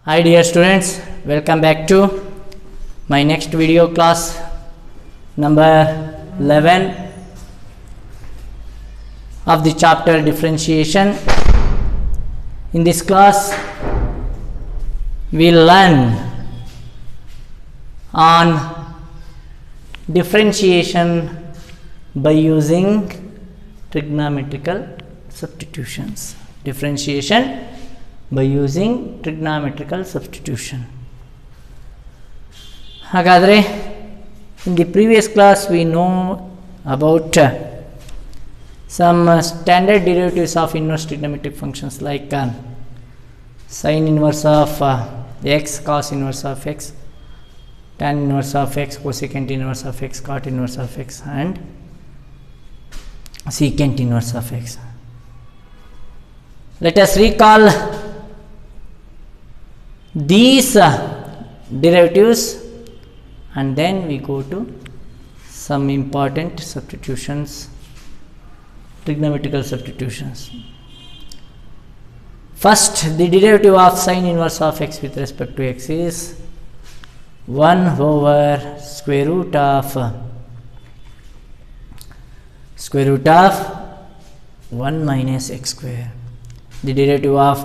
Hi dear students, welcome back to my next video class number 11 of the chapter differentiation. In this class we will learn on differentiation by using trigonometrical substitutions. Differentiation by using trigonometrical substitution. ಹಾಗಾದರೆ in the previous class we know about some standard derivatives of inverse trigonometric functions like sin inverse of x, cos inverse of x, tan inverse of x, cosecant inverse of x, cot inverse of x and secant inverse of x. Let us recall these derivatives and then we go to some important substitutions, trigonometrical substitutions. First, the derivative of sin inverse of x with respect to x is 1 over square root of 1 minus x square. The derivative of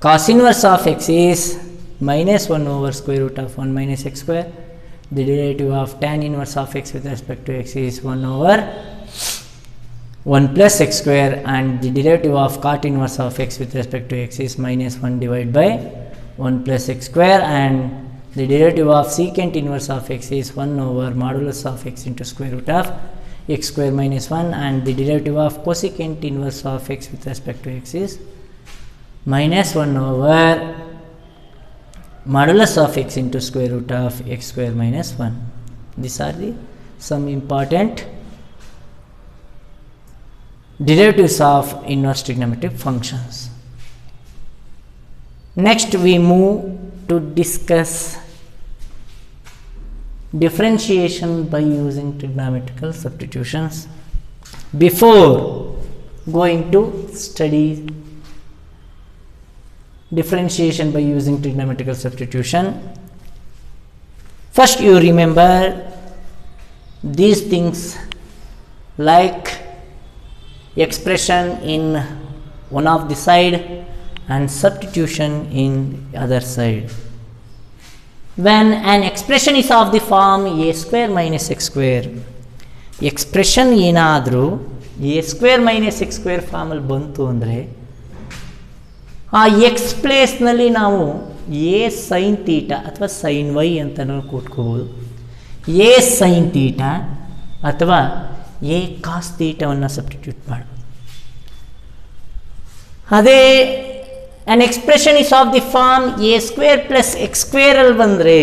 cos inverse of x is minus 1 over square root of 1 minus x square. The derivative of tan inverse of x with respect to x is 1 over 1 plus x square, and the derivative of cot inverse of x with respect to x is minus 1 divided by 1 plus x square, and the derivative of secant inverse of x is 1 over modulus of x into square root of x square minus 1, and the derivative of cosecant inverse of x with respect to x is minus 1 over modulus of x into square root of x square minus 1. These are the some important derivatives of inverse trigonometric functions. Next we move to discuss differentiation by using trigonometrical substitutions. Before going to study differentiation by using trigonometrical substitution, first you remember these things like expression in one of the side and substitution in the other side. When an expression is of the form a square minus x square, expression ಏನಾದರೂ a square minus x square ಫಾರ್ಮಲ್ಲಿ ಬಂತು ಅಂದರೆ ಆ X ಪ್ಲೇಸ್ನಲ್ಲಿ ನಾವು A sine theta ಅಥವಾ sign Y ಅಂತ ನಾವು ಕೂತ್ಕೋಬೋದು, A sine theta ಅಥವಾ ಎ ಕಾಸ್ ತೀಟವನ್ನು ಸಬ್ಸ್ಟಿಟ್ಯೂಟ್ ಮಾಡ್ಬೋದು. ಅದೇ an expression is of the form a square plus x square ಅಲ್ಲಿ ಬಂದರೆ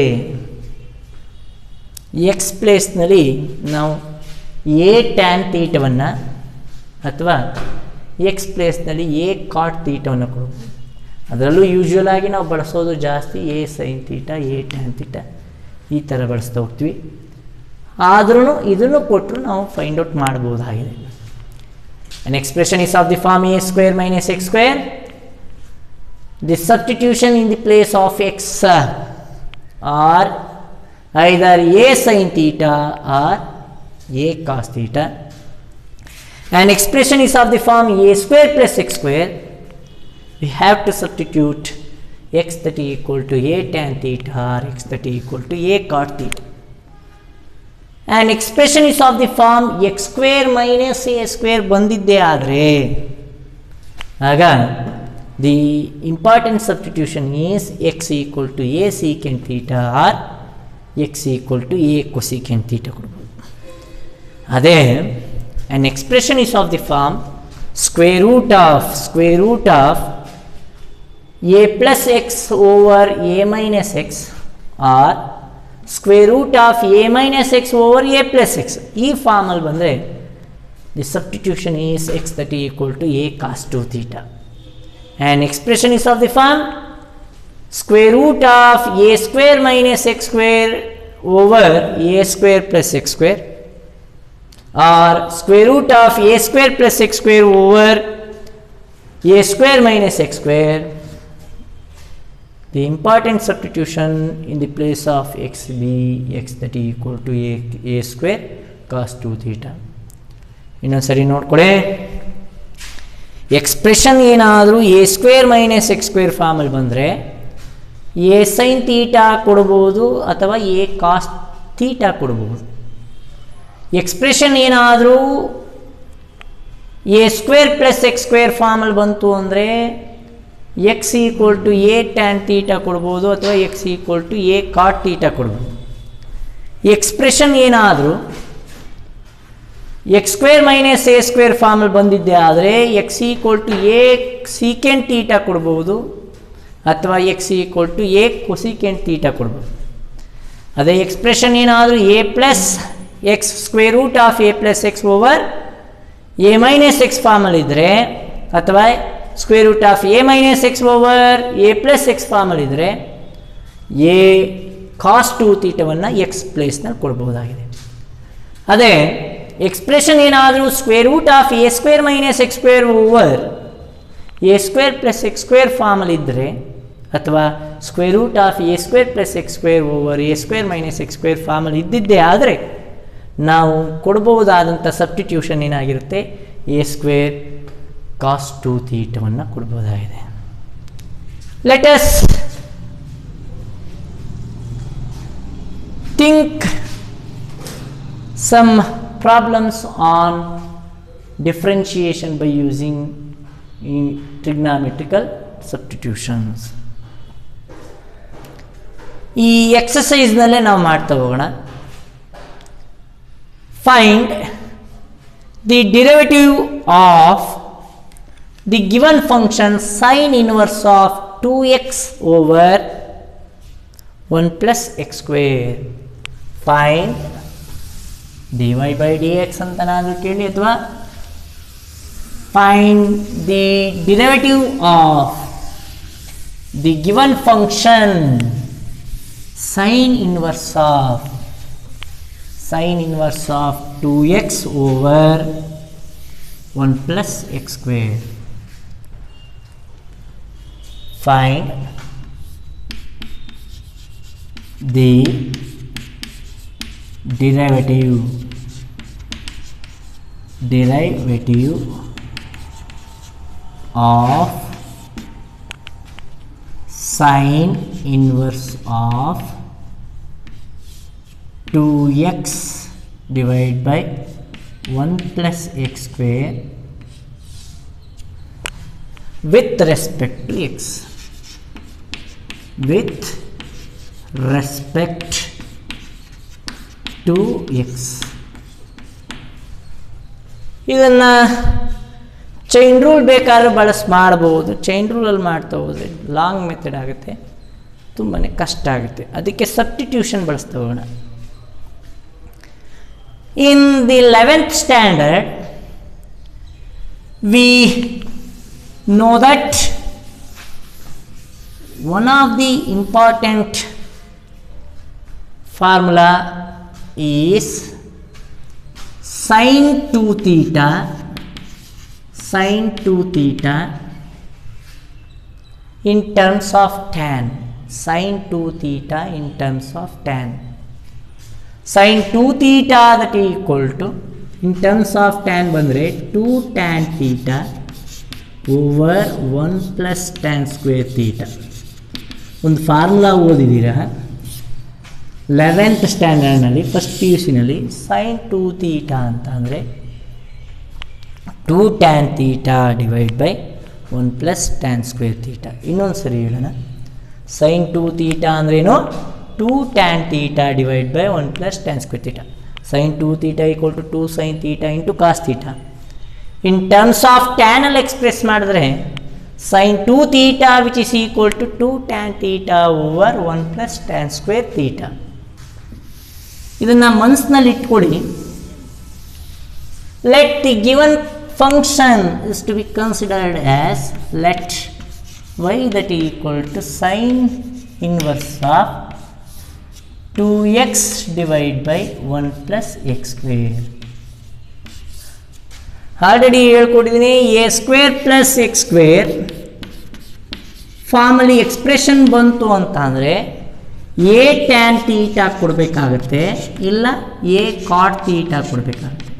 ಎಕ್ಸ್ ಪ್ಲೇಸ್ನಲ್ಲಿ ನಾವು ಎ ಟ್ಯಾನ್ ತೀಟವನ್ನು ಅಥವಾ ಎಕ್ಸ್ ಪ್ಲೇಸ್ನಲ್ಲಿ ಎ ಕಾಟ್ ತೀಟವನ್ನು ಕೊಡ್ಬೋದು. ಅದರಲ್ಲೂ ಯೂಶ್ವಲ್ ಆಗಿ ನಾವು ಬಳಸೋದು ಜಾಸ್ತಿ a sine theta, a tan theta ಈ ಥರ ಬಳಸ್ತಾ ಹೋಗ್ತೀವಿ. ಆದ್ರೂ ಇದನ್ನು ಕೊಟ್ಟರು ನಾವು ಫೈಂಡ್ ಔಟ್ ಮಾಡ್ಬೋದಾಗಿದೆ. an expression is of the form a square minus x square. The substitution in the place of x are either a sin theta or a cos theta. An expression is of the form a square plus x square. We have to substitute x that is equal to a tan theta or x that is equal to a cot theta. An expression is of the form x square minus a square ಬಂದಿದ್ದೇ ಆದರೆ ಆಗ the important substitution is x equal to a secant theta or x equal to a cosecant theta ಕೊಡ್ಬೋದು. ಅದೇ an expression is of the form square root of a plus x over a minus x or square root of a minus x over a plus x. ಈ ಫಾರ್ಮಲ್ಲಿ ಬಂದರೆ the substitution is x that is equal to a cos 2 theta. An expression is of the form square root of a square minus x square over a square plus x square or square root of a square plus x square over a square minus x square the important substitution in the place of x be x that is equal to a square cos 2 theta. ಇನ್ನೊಂದ್ಸರಿ ನೋಡ್ಕೊಡೆ, expression ಏನಾದರೂ A square minus X square ಫಾರ್ಮಲ್ಲಿ ಬಂದರೆ A sine theta ಕೊಡ್ಬೋದು ಅಥವಾ A cos theta ಕೊಡ್ಬೋದು. Expression ಏನಾದರೂ A square plus X square ಫಾರ್ಮಲ್ಲಿ ಬಂತು ಅಂದರೆ X equal to A tan theta ಕೊಡ್ಬೋದು ಅಥವಾ X equal to A cot theta ಕೊಡ್ಬೋದು. ಎಕ್ಸ್ಪ್ರೆಷನ್ ಏನಾದರೂ X square minus A square ಫಾರ್ಮಲ್ಲಿ ಬಂದಿದ್ದೆ ಆದರೆ X equal to A secant theta ಕೊಡ್ಬೋದು ಅಥವಾ X equal to A cosecant theta ಕೊಡ್ಬೋದು. ಅದೇ ಎಕ್ಸ್ಪ್ರೆಷನ್ ಏನಾದರೂ a plus X square root of a plus x over a minus x ಫಾರ್ಮಲ್ಲಿದ್ದರೆ ಅಥವಾ square root of a minus x over a plus x ಫಾರ್ಮಲ್ಲಿದ್ದರೆ a cos 2 ತೀಟವನ್ನು x ಪ್ಲೇಸ್ನಲ್ಲಿ ಕೊಡ್ಬೋದಾಗಿದೆ. ಅದೇ ಎಕ್ಸ್ಪ್ರೆಷನ್ ಏನಾದರೂ square root of a square minus X square over a square plus X square ಫಾರ್ಮಲ್ಲಿದ್ದರೆ ಅಥವಾ square root of a square plus X square over a square minus X square ಫಾರ್ಮಲ್ಲಿ ಇದ್ದಿದ್ದೇ ಆದರೆ ನಾವು ಕೊಡ್ಬೋದಾದಂಥ ಸಬ್ಸ್ಟಿಟ್ಯೂಷನ್ ಏನಾಗಿರುತ್ತೆ, ಎ ಸ್ಕ್ವೇರ್ ಕಾಸ್ 2 ಥೀಟವನ್ನು ಕೊಡ್ಬೋದಾಗಿದೆ. Let us think some problems on differentiation by using trigonometrical substitutions. ಈ ಎಕ್ಸಸೈಸ್ನಲ್ಲೇ ನಾವು ಮಾಡ್ತಾ ಹೋಗೋಣ. Find the derivative of the given function sign inverse of 2x over 1 plus X square. Find dy by dx ಅಂತನಾದರೂ ಕೇಳಿ ಅಥವಾ find the derivative of the given function sign inverse of 2x over 1 plus X square. Find the derivative of sine inverse of 2x divided by 1 plus x square with respect to x. With respect to x. ಇದನ್ನು chain rule ಬೇಕಾದ್ರೆ ಮಾಡ್ಬೋದು. Chain ರೂಲಲ್ಲಿ ಮಾಡ್ತಾ ಹೋದರೆ long method ಆಗುತ್ತೆ, ತುಂಬಾ ಕಷ್ಟ ಆಗುತ್ತೆ. ಅದಕ್ಕೆ ಸಬ್ಸ್ಟಿಟ್ಯೂಷನ್ ಬಳಸ್ತಾ ಹೋಗೋಣ. In the 11th standard we know that one of the important formula is sin 2 theta in terms of tan. Sin 2 theta in terms of tan. Sin 2 theta that is equal to in terms of tan ಬಂದರೆ 2 tan theta over 1 plus tan square theta. ಒಂದು formula ಓದಿದ್ದೀರಾ 11th ಸ್ಟ್ಯಾಂಡರ್ಡ್ನಲ್ಲಿ first P U ಸಿನಲ್ಲಿ. Sine 2 theta ಅಂತ ಅಂದರೆ 2 tan theta divide by 1 plus tan square theta. ಇನ್ನೊಂದು ಸರಿ ಹೇಳೋಣ. ಸೈನ್ 2 ಥೀಟಾ ಅಂದ್ರೇನು, 2 tan theta divide by 1 plus tan square theta. Sine 2 theta equal to 2 sine theta into cos theta. In terms of ಟ್ಯಾನಲ್ಲಿ express ಮಾಡಿದ್ರೆ sine 2 theta which is equal to 2 tan theta over 1 plus tan square theta. ಇದನ್ನು ಮನಸ್ಸಿನಲ್ಲಿ ಇಟ್ಕೊಡಿ. Let the given function is to be considered as let y that is equal to sin inverse of 2x divided by 1 plus x square. Already ಹೇಳ್ಕೊಟ್ಟಿದ್ದೀನಿ. A square plus X square ಫಾರ್ಮಲ್ಲಿ expression ಬಂತು ಅಂತ ಅಂದರೆ A tan theta ಕೊಡಬೇಕಾಗತ್ತೆ, ಇಲ್ಲ A cot theta ಕೊಡಬೇಕಾಗುತ್ತೆ.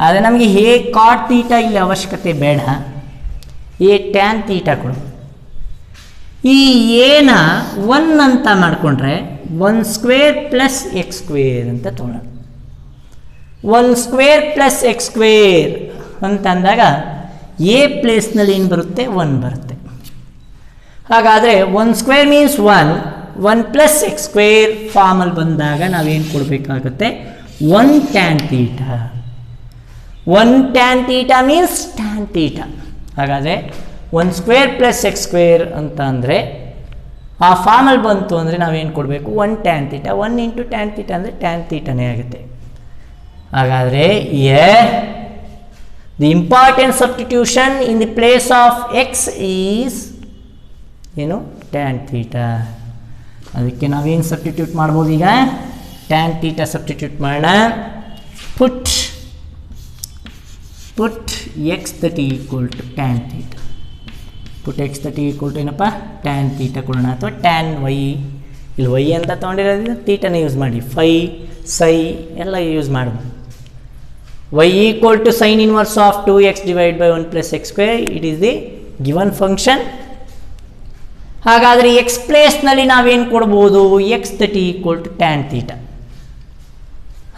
ಆದರೆ ನಮಗೆ ಎ ಕಾಟ್ ತೀಟಾ ಇಲ್ಲಿ ಅವಶ್ಯಕತೆ ಬೇಡ, ಎ ಟ್ಯಾನ್ ತೀಟಾ ಕೊಡು. ಈ ಎನ 1 ಅಂತ ಮಾಡಿಕೊಂಡ್ರೆ 1 ಸ್ಕ್ವೇರ್ ಪ್ಲಸ್ ಎಕ್ಸ್ ಸ್ಕ್ವೇರ್ ಅಂತ ತೊಗೊಳ್ಳೋಣ. 1 ಸ್ಕ್ವೇರ್ ಪ್ಲಸ್ ಎಕ್ಸ್ ಸ್ಕ್ವೇರ್ ಅಂತ ಅಂದಾಗ ಎ ಪ್ಲೇಸ್ನಲ್ಲಿ ಏನು ಬರುತ್ತೆ, 1 ಬರುತ್ತೆ. ಹಾಗಾದರೆ 1 square means 1 plus X square ಫಾರ್ಮಲ್ಲಿ ಬಂದಾಗ ನಾವೇನು ಕೊಡಬೇಕಾಗುತ್ತೆ, 1 tan theta. 1 tan theta means tan theta. ಹಾಗಾದರೆ 1 ಸ್ಕ್ವೇರ್ ಪ್ಲಸ್ ಎಕ್ಸ್ ಸ್ಕ್ವೇರ್ ಅಂತ ಅಂದರೆ ಆ ಫಾರ್ಮಲ್ಲಿ ಬಂತು ಅಂದರೆ ನಾವೇನು ಕೊಡಬೇಕು, 1 tan theta. 1 into tan theta ಅಂದರೆ ಟ್ಯಾನ್ ತೀಟಾನೇ ಆಗುತ್ತೆ. ಹಾಗಾದರೆ the important substitution in the place of X is ಏನು, ಟ್ಯಾನ್ ತೀಟಾ. ಅದಕ್ಕೆ ನಾವೇನು ಸಬ್ಸ್ಟಿಟ್ಯೂಟ್ ಮಾಡ್ಬೋದು, ಈಗ ಟ್ಯಾನ್ ತೀಟಾ ಸಬ್ಸ್ಟಿಟ್ಯೂಟ್ ಮಾಡೋಣ. Put X that equal to tan theta. Put X that equal to ಏನಪ್ಪ, ಟ್ಯಾನ್ ತೀಟಾ ಕೊಡೋಣ, ಅಥವಾ ಟ್ಯಾನ್ ವೈ. ಇಲ್ಲಿ ವೈ ಅಂತ ತೊಗೊಂಡಿರೋದ್ರಿಂದ ತೀಟಾನೇ ಯೂಸ್ ಮಾಡಿ, ಫೈ ಸೈ ಎಲ್ಲ ಯೂಸ್ ಮಾಡ್ಬೋದು. y equal to sine inverse of 2x divide by 1 plus X square, it is the given function. ಹಾಗಾದರೆ ಎಕ್ಸ್ ಪ್ಲೇಸ್ನಲ್ಲಿ ನಾವೇನು ಕೊಡ್ಬೋದು, x that equal to tan theta.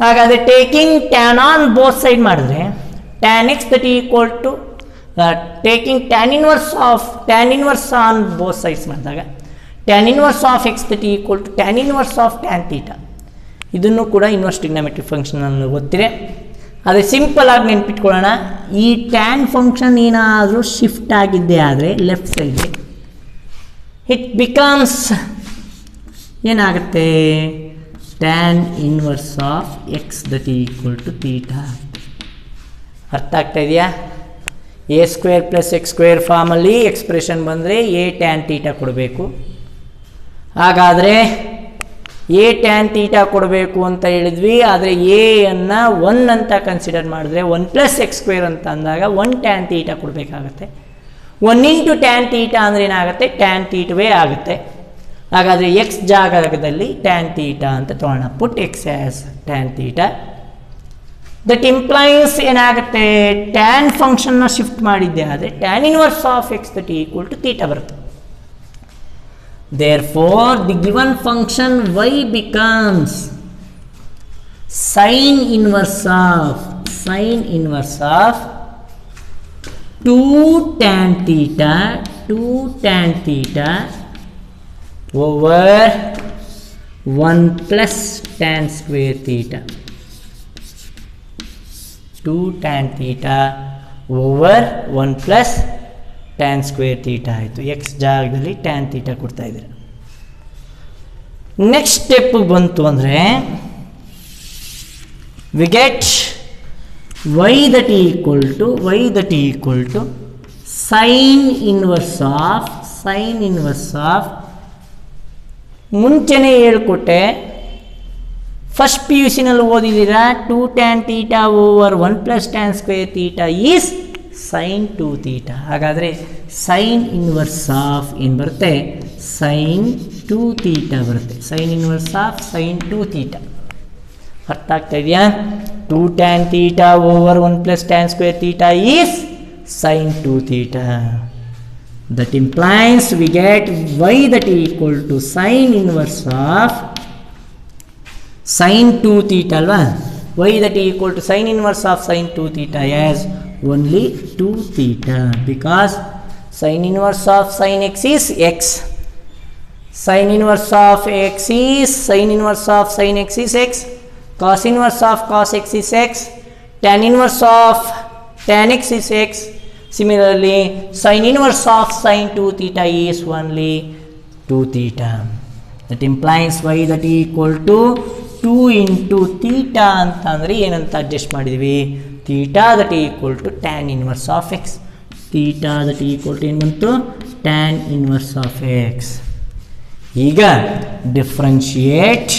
ಹಾಗಾದರೆ taking tan on both side ಮಾಡಿದ್ರೆ tan x that equal to taking tan inverse on both sides ಮಾಡಿದಾಗ tan inverse of X that equal to tan inverse of tan theta. ಇದನ್ನು ಕೂಡ inverse trigonometric ಫಂಕ್ಷನನ್ನು ಗೊತ್ತಿದೆ. ಅದೇ simple ಆಗಿ ನೆನ್ಪಿಟ್ಕೊಳ್ಳೋಣ. ಈ tan function ಏನಾದರೂ ಶಿಫ್ಟ್ ಆಗಿದ್ದೇ ಆದರೆ ಲೆಫ್ಟ್ ಸೈಡ್ಗೆ ಇಟ್ ಬಿಕಮ್ಸ್ ಏನಾಗುತ್ತೆ, tan inverse of X that equal to theta. ಅರ್ಥ ಆಗ್ತಾ ಇದೆಯಾ? A square plus X square ಫಾರ್ಮಲ್ಲಿ ಎಕ್ಸ್ಪ್ರೆಷನ್ ಬಂದರೆ ಎ ಟ್ಯಾನ್ ತೀಟಾ ಕೊಡಬೇಕು. ಹಾಗಾದರೆ ಎ ಟ್ಯಾನ್ ತೀಟಾ ಕೊಡಬೇಕು ಅಂತ ಹೇಳಿದ್ವಿ. ಆದರೆ ಎನ್ನು 1 ಅಂತ ಕನ್ಸಿಡರ್ ಮಾಡಿದ್ರೆ 1 ಪ್ಲಸ್ ಎಕ್ಸ್ ಸ್ಕ್ವೇರ್ ಅಂತ ಅಂದಾಗ 1 ಟ್ಯಾನ್ ತೀಟಾ ಕೊಡಬೇಕಾಗತ್ತೆ. 1 ಇಂಟು ಟ್ಯಾನ್ ತೀಟಾ ಅಂದರೆ ಏನಾಗುತ್ತೆ, ಟ್ಯಾನ್ ತೀಟವೇ ಆಗುತ್ತೆ. ಹಾಗಾದರೆ ಎಕ್ಸ್ ಜಾಗದಲ್ಲಿ ಟ್ಯಾನ್ ತೀಟಾ ಅಂತ ತೊಗೊಳ್ಳೋಣ. Put X as tan theta. That implies ಏನಾಗುತ್ತೆ, ಟ್ಯಾನ್ ಫಂಕ್ಷನ್ನ ಶಿಫ್ಟ್ ಮಾಡಿದ್ದೆ ಆದರೆ tan inverse of X that equal to theta ಬರುತ್ತೆ. Therefore, the given function y becomes sin inverse of 2 tan theta over 1 plus tan square theta. 2 tan theta over 1 plus tan square theta ಆಯಿತು. X ಜಾಗದಲ್ಲಿ tan theta ಕೊಡ್ತಾ ಇದ್ದಾರೆ. Next step ಬಂತು ಅಂದರೆ we get y that equal to sine inverse of ಮುಂಚೆನೇ ಹೇಳ್ಕೊಟ್ಟೆ, first P U ಸಿನಲ್ಲಿ ಓದಿದ್ದೀರಾ. 2 tan theta over 1 plus tan square theta is sine 2 theta. ಹಾಗಾದರೆ ಸೈನ್ ಇನ್ವರ್ಸ್ ಆಫ್ ಏನು ಬರುತ್ತೆ, ಸೈನ್ 2 ತೀಟಾ ಬರುತ್ತೆ. Sine inverse of sine 2 theta. ಅರ್ಥ ಆಗ್ತಾ ಇದೆಯಾ? 2 tan theta over 1 plus tan square theta is sine 2 theta. That implies we get y that equal to sine inverse of sine 2 theta ಅಲ್ವಾ. Y that equal to sine inverse of sine 2 theta as only 2 theta, because sin inverse of sin x is x, sin inverse of x is sin inverse of sin x is x, cos inverse of cos x is x, tan inverse of tan x is x. Similarly, sin inverse of sin 2 theta is only 2 theta. That implies y that equal to 2 into theta ಅಂತಂದರೆ ಏನಂತ adjust ಮಾಡಿದ್ವಿ, theta that equal to tan inverse of x. Theta that equal to ಏನು ಬಂತು, tan inverse of x. ಈಗ differentiate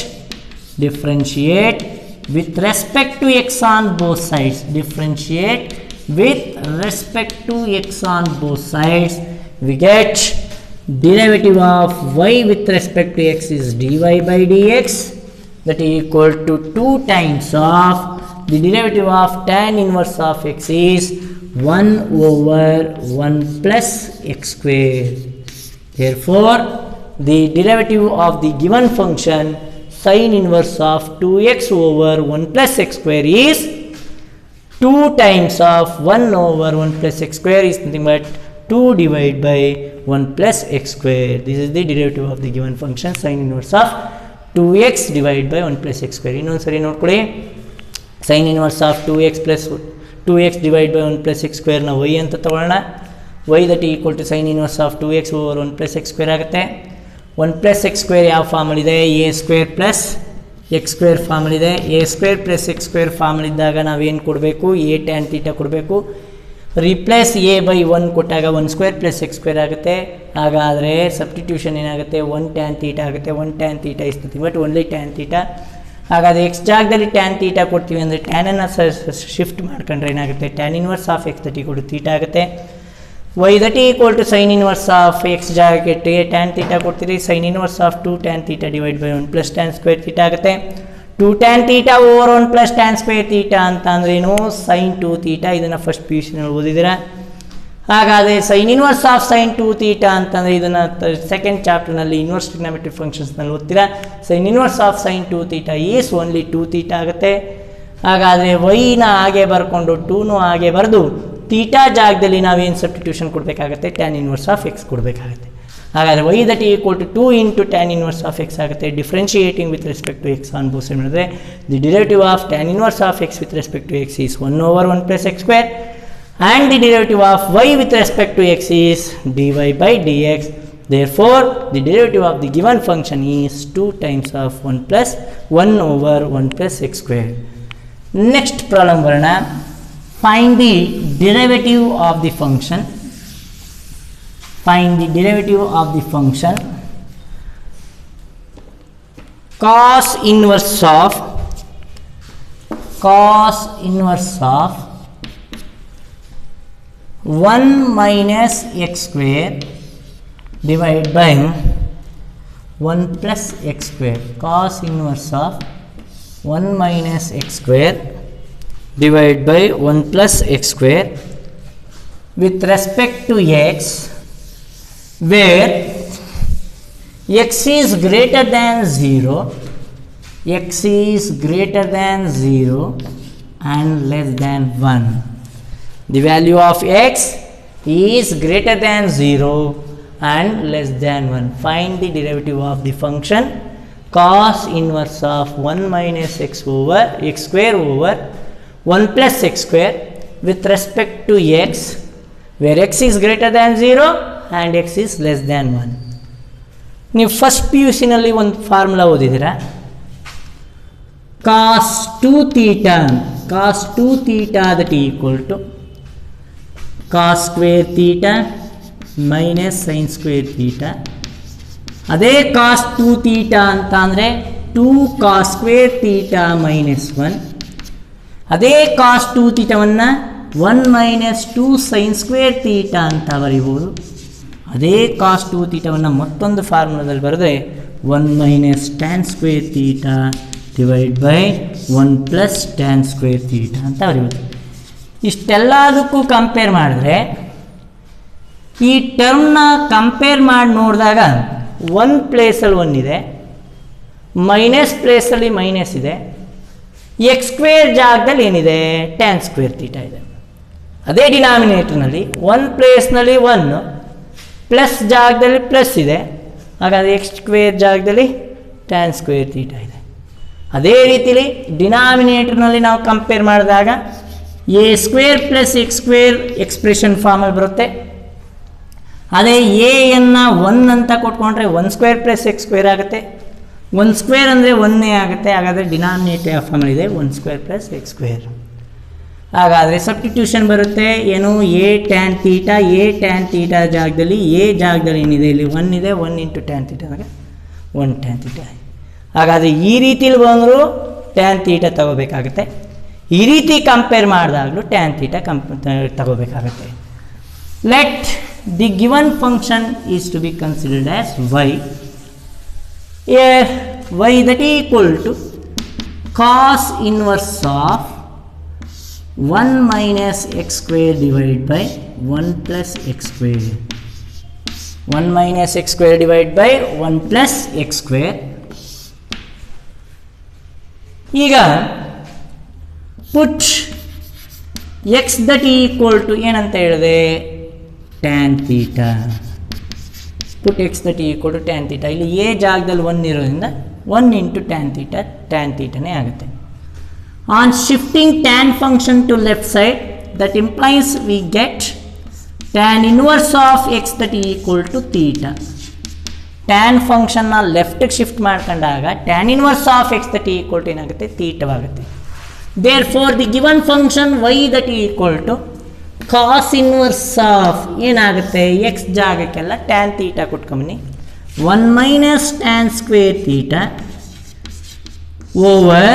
with respect to x on both sides. Differentiate with respect to x on both sides. We get derivative of y with respect to x is dy by dx, that is equal to 2 times of the derivative of tan inverse of x is 1 over 1 plus x square. Therefore, the derivative of the given function sin inverse of 2x over 1 plus x square is 2 times of 1 over 1 plus x square is nothing but 2 divided by 1 plus x square. This is the derivative of the given function sin inverse of 2x divided by 1 plus x square. ಇನ್ನೊಂದು ಸರಿ ನೋಡ್ಕೊಳ್ಳಿ, sin inverse of 2x plus 2x divided by 1 plus x square ನ y ಅಂತ ತಗೊಳ್ಳೋಣ. y that is equal to sin inverse of 2x over 1 plus x square ಆಗುತ್ತೆ. 1 plus x square ಯಾವ ಫಾರ್ಮಲ್ಲಿದೆ? a square plus x square ಫಾರ್ಮಲ್ಲಿದೆ. a square plus x square ಫಾರ್ಮಲ್ಲಿದ್ದಾಗ ನಾವೇನು ಕೊಡಬೇಕು? a tan theta ಕೊಡಬೇಕು. Replace a by 1 ಕೊಟ್ಟಾಗ 1 square plus X square ಆಗುತ್ತೆ. ಹಾಗಾದರೆ substitution ಏನಾಗುತ್ತೆ? 1 tan theta ಆಗುತ್ತೆ. 1 tan theta is nothing but only tan theta. ಹಾಗಾದರೆ X ಜಾಗದಲ್ಲಿ tan theta ಕೊಡ್ತೀವಿ ಅಂದರೆ ಟ್ಯಾನನ್ನು ಶಿಫ್ಟ್ ಮಾಡ್ಕೊಂಡ್ರೆ ಏನಾಗುತ್ತೆ? tan inverse of X that equal to theta ಆಗುತ್ತೆ. y that equal to sine inverse of X ಜಾಗಕ್ಕೆ tan theta ಕೊಡ್ತೀರಿ. Sine inverse of 2 tan theta divide by 1 plus tan square theta ಆಗುತ್ತೆ. 2 tan theta over 1 plus tan square theta ಅಂತ ಅಂದ್ರೇನು? Sine 2 theta. ಇದನ್ನು first P U ಸಿನಲ್ಲಿ ಓದಿದ್ದೀರಾ. ಹಾಗಾದರೆ sine inverse of sine 2 theta ಅಂತಂದರೆ ಇದನ್ನು ಸೆಕೆಂಡ್ ಚಾಪ್ಟರ್ನಲ್ಲಿ ಇನ್ವರ್ಸ್ ಟ್ರಿಗ್ನೋಮೆಟ್ರಿಕ್ ಫಂಕ್ಷನ್ಸ್ನಲ್ಲಿ ಓದ್ತೀರಾ. Sine inverse of sine 2 theta is only 2 theta ಆಗುತ್ತೆ. ಹಾಗಾದರೆ ವೈನ ಹಾಗೆ ಬರ್ಕೊಂಡು 2ನೂ ಹಾಗೆ ಬರೆದು ಥೀಟಾ ಜಾಗದಲ್ಲಿ ನಾವೇನು ಸಬ್ಸ್ಟಿಟ್ಯೂಷನ್ ಕೊಡಬೇಕಾಗತ್ತೆ? ಟ್ಯಾನ್ ಇನ್ವರ್ಸ್ ಆಫ್ ಎಕ್ಸ್ ಕೊಡಬೇಕಾಗತ್ತೆ. ಹಾಗಾದರೆ y that equal to 2 into tan inverse of x ಆಗುತ್ತೆ. Differentiating with respect to x on both side ಮಾಡಿದ್ರೆ the derivative of tan inverse of x with respect to x is 1 over 1 plus X square and the derivative of y with respect to x is dy by dx. Therefore, the derivative of the given function is 2 times of 1 plus 1 over 1 plus x square. Next problem ಬರೋಣ. Find the derivative of the function. Find the derivative of the function cos inverse of 1 minus x square divided by 1 plus x square. Cos inverse of 1 minus x square divided by 1 plus x square with respect to x, where x is greater than 0, x is greater than 0 and less than 1. The value of x is greater than 0 and less than 1. Find the derivative of the function cos inverse of 1 minus x square over 1 plus x square with respect to x, where x is greater than 0 and x is less than 1. ನೀವು first P U ಸಿನಲ್ಲಿ ಒಂದು formula ಓದಿದ್ದೀರಾ. cos 2 theta that equal to cos square theta minus sin square theta. ಅದೇ cos 2 theta ಅಂತ ಅಂದರೆ 2 cos square theta minus 1. ಅದೇ cos 2 ಥೀಟಾವನ್ನು 1 minus 2 sin square theta ಅಂತ ಬರೀಬೋದು. ಅದೇ cos 2 ಥೀಟಾವನ್ನು ಮತ್ತೊಂದು ಫಾರ್ಮುಲಾದಲ್ಲಿ ಬರೆದ್ರೆ 1 minus tan square theta divided by 1 plus tan square theta ಅಂತ ಬರೀಬೋದು. ಇಷ್ಟೆಲ್ಲದಕ್ಕೂ ಕಂಪೇರ್ ಮಾಡಿದ್ರೆ ಈ ಟರ್ಮ್ನ ಕಂಪೇರ್ ಮಾಡಿ ನೋಡಿದಾಗ 1 ಪ್ಲೇಸಲ್ಲಿ 1 ಇದೆ, ಮೈನಸ್ ಪ್ಲೇಸಲ್ಲಿ ಮೈನಸ್ ಇದೆ, ಎಕ್ಸ್ ಸ್ಕ್ವೇರ್ ಜಾಗದಲ್ಲಿ ಏನಿದೆ? ಟ್ಯಾನ್ ಸ್ಕ್ವೇರ್ ಥೀಟಾ ಇದೆ. ಅದೇ ಡಿನಾಮಿನೇಟರ್ನಲ್ಲಿ 1 ಪ್ಲೇಸ್ನಲ್ಲಿ 1 ಪ್ಲಸ್ ಜಾಗದಲ್ಲಿ ಪ್ಲಸ್ ಇದೆ, ಹಾಗಾದರೆ ಎಕ್ಸ್ ಸ್ಕ್ವೇರ್ ಜಾಗದಲ್ಲಿ ಟ್ಯಾನ್ ಸ್ಕ್ವೇರ್ ಥೀಟಾ ಇದೆ. ಅದೇ ರೀತಿಲಿ ಡಿನಾಮಿನೇಟರ್ನಲ್ಲಿ ನಾವು ಕಂಪೇರ್ ಮಾಡಿದಾಗ A square plus X square expression ಫಾರ್ಮಲ್ಲಿ ಬರುತ್ತೆ. ಅದೇ ಎಯನ್ನು 1 ಅಂತ ಕೊಟ್ಕೊಂಡ್ರೆ 1 ಸ್ಕ್ವೇರ್ ಪ್ಲಸ್ ಎಕ್ಸ್ ಸ್ಕ್ವೇರ್ ಆಗುತ್ತೆ. 1 ಸ್ಕ್ವೇರ್ ಅಂದರೆ 1 ಆಗುತ್ತೆ. ಹಾಗಾದರೆ ಡಿನಾಮಿನೇಟರ್ ಫಾರ್ಮಲ್ ಇದೆ 1 ಸ್ಕ್ವೇರ್ ಪ್ಲಸ್ ಎಕ್ಸ್ ಸ್ಕ್ವೇರ್. ಹಾಗಾದರೆ ಸಬ್ಸ್ಟಿಟ್ಯೂಷನ್ ಬರುತ್ತೆ ಏನು? A tan theta, A tan theta ಜಾಗದಲ್ಲಿ ಎ ಜಾಗದಲ್ಲಿ ಏನಿದೆ? ಇಲ್ಲಿ 1 ಇದೆ, 1 ಇಂಟು ಟ್ಯಾನ್ ಥೀಟಾ ಅಂದರೆ 1 ಟ್ಯಾನ್ ಥೀಟಾ. ಹಾಗಾದರೆ ಈ ರೀತಿಲಿ ಬಂದರೂ ಟ್ಯಾನ್ ಥೀಟಾ ತಗೋಬೇಕಾಗುತ್ತೆ. ಈ ರೀತಿ ಕಂಪೇರ್ ಮಾಡಿದಾಗಲೂ ಟ್ಯಾನ್ ಥೀಟಾ ತಗೋಬೇಕಾಗುತ್ತೆ. Let the given function is to be considered as y. Here y that equal to cos inverse of 1 minus x square divided by 1 plus x square. 1 minus x square divided by 1 plus x square. ಈಗ put x that equal to ಏನಂತ ಹೇಳಿದೆ tan theta. put x that equal to tan theta. ಇಲ್ಲಿ a ಜಾಗದಲ್ಲಿ 1 ಇರೋದ್ರಿಂದ 1 into tan thetaನೇ ಆಗುತ್ತೆ. On shifting tan function to left side, that implies we get tan inverse of x that equal to theta. tan function na left shift ಮಾಡ್ಕೊಂಡಾಗ tan inverse of x that equal to ಏನಾಗುತ್ತೆ theta ಆಗುತ್ತೆ. Therefore the given function y that equal to cos inverse of ಏನಾಗುತ್ತೆ x ಜಾಗಕ್ಕೆಲ್ಲ tan theta ಕೊಟ್ಕೊಂಬನ್ನಿ 1 minus tan square theta over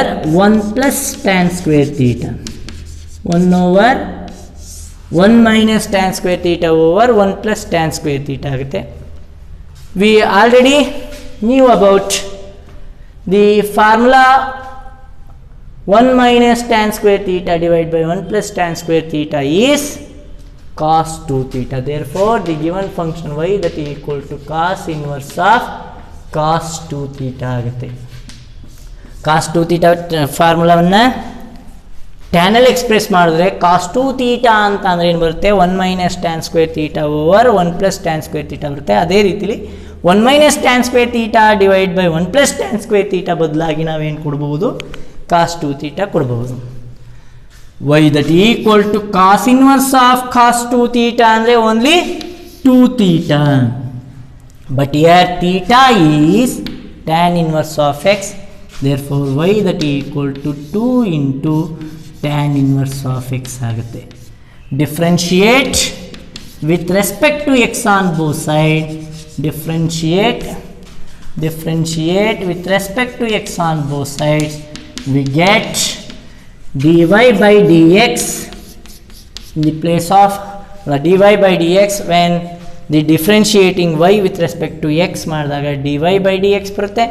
1 plus tan square theta. 1 over 1 minus tan square theta over 1 plus tan square theta ಆಗುತ್ತೆ. We already knew about the formula 1 minus tan square theta divided by 1 plus tan square theta is cos 2 theta. Therefore the given function y that is equal to cos inverse of cos 2 theta ಆಗುತ್ತೆ. cos 2 theta ಫಾರ್ಮುಲಾವನ್ನು tan ಅಲ್ಲಿ express ಮಾಡಿದ್ರೆ cos 2 theta ಅಂತ ಅಂದರೆ ಏನು ಬರುತ್ತೆ 1 minus tan square theta over 1 plus tan square theta ಬರುತ್ತೆ. ಅದೇ ರೀತಿಲಿ 1 minus tan square theta divided by 1 plus tan square theta ಬದಲಾಗಿ ನಾವೇನು ಕೊಡಬಹುದು cos 2 theta ಕೊಡಬಹುದು. y that equal to cos inverse of cos 2 theta ಅಂದರೆ only 2 theta. But here theta is tan inverse of x. Therefore y that equal to 2 into tan inverse of x ಆಗುತ್ತೆ. Differentiate with respect to x on both sides. Differentiate with respect to x on both sides. We get dy by dx in the place of dy by dx when the differentiating y with respect to x ಮಾಡಿದಾಗ dy by dx ಬರುತ್ತೆ.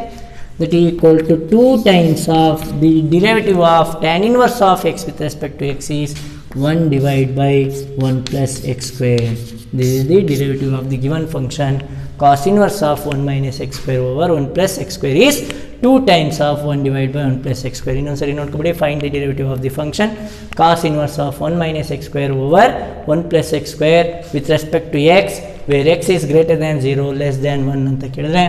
That is equal to 2 times of the derivative of tan inverse of x with respect to x is 1 divided by 1 plus x square. This is the derivative of the given function cos inverse of 1 minus x square over 1 plus x square is 2 times of 1 divided by 1 plus x square. ಇನ್ನೊಂದ್ಸರಿ ನೋಡ್ಕೊಬಿಡಿ. Find the derivative of the function cos inverse of 1 minus x square over 1 plus x square with respect to x where x is greater than 0 less than 1 ಅಂತ ಕೇಳಿದ್ರೆ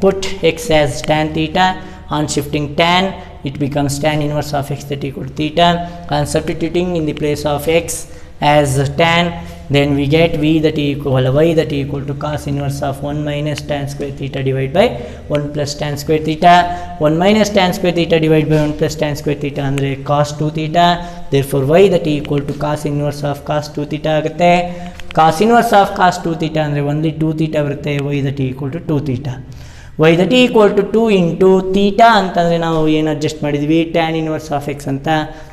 put x as tan theta. On shifting tan it becomes tan inverse of x that equal to theta. And substituting in the place of x as tan, then we get y that equal to cos inverse of 1 minus tan square theta divided by 1 plus tan square theta. 1 minus tan square theta divided by 1 plus tan square theta ಅಂದರೆ cos 2 theta. Therefore y that equal to cos inverse of cos 2 theta ಆಗುತ್ತೆ. cos inverse of cos 2 theta ಅಂದರೆ only 2 theta ಬರುತ್ತೆ. y that equal to 2 theta. y that equal to 2 into theta ಅಂತಂದರೆ ನಾವು ಏನು adjust ಮಾಡಿದ್ವಿ tan inverse of x ಅಂತ.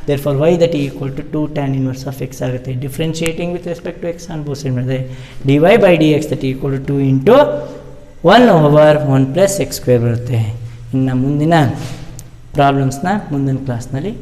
Therefore y that equal to 2 tan inverse of x ಆಗುತ್ತೆ. Differentiating with respect to x on both sides ಮಾಡಿದ್ರೆ dy by dx that equal to 2 into 1 over 1 plus x square ಬರುತ್ತೆ. ಇನ್ನು ಮುಂದಿನ ಪ್ರಾಬ್ಲಮ್ಸ್ನ ಮುಂದಿನ ಕ್ಲಾಸ್ನಲ್ಲಿ